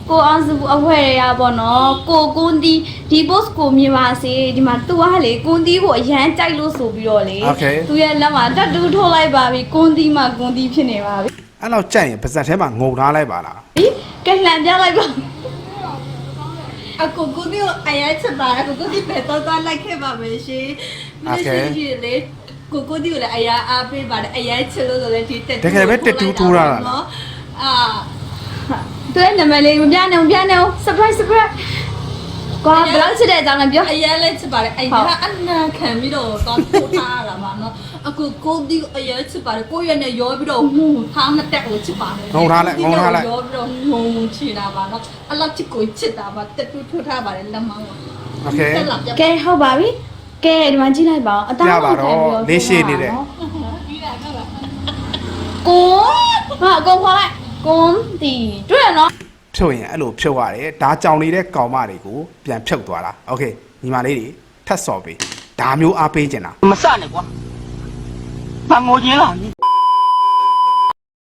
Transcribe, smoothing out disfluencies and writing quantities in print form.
ကိုအောင်စုအဝဲရပေါ့နော်ကိုကွန်းတီဒီ post ကိုမြင်ပါစေဒီမှာသူကလေကွန်းတီကိုအရန်ကြိုက်လို့ဆိုပြီးတော့လေသူရဲ့လက်မှာတက်တူးထိုးလိုက်ပါပြီကွန်းတီမှကွန်းတီဖြစ်နေပါပြီအဲ့တော့ကြိုက်ရင်ပါဇက်ထဲမှာငုံထားလိုက်ပါလားဟိကဲလှန်ပြလိုက်ပါအကိုကိုဒီအရင်ချက်ပါအကိုကိုဒီပဲတော့လိုက်ခဲ့ပါမယ်ရှင်မရှိလေကိုကိုဒီလည်းအရင်အားပေးပါတယ်အရင်ချက်လို့ဆိုလည်းဒီတက်တကယ်ပဲတက်တူးထိုးရတာနော်သူရဲ့နာမည်လေးမပြနဲ့မပြနဲ့ surprise ကွာဘယ်လောက်ချစ်တဲ့အကြောင်းလဲပြောအရင်လည်းချစ်ပါတယ်အရင်အနာခံပြီးတော့တောင်းပို့ထားရတာပါနော်အခုကိုဒီအရင်ချစ်ပါတယ်ကိုရနဲ့ရောပြီးတော့ဟိုထားမတက်ကိုချစ်ပါတယ်ငုံထားလိုက်ရောပြီးတော့ငုံချီတာပါနော်အလောက်ချစ်ကိုချစ်တာပါတက်တူးထိုးထားပါတယ်လက်မောင်းပါโอเคကဲဟုတ်ပါပြီကဲဒီမှာကြည့်လိုက်ပါအသားရပါတော့လေးရှိနေတယ်ကိုဟာအကုန်ခေါ်လိုက်ကွန်းတီတွေ့ရနော်ဖြုတ်ရင်အဲ့လိုဖြုတ်ရတယ်ဒါကြောင်နေတဲ့ကောင်မတွေကိုပြန်ဖြုတ်သွားတာโอเคညီမလေးတွေထပ်စော်ပေးဒါမျိုးအားပေးကျင်တာမစနဲ့ကွာမငိုချင်းလား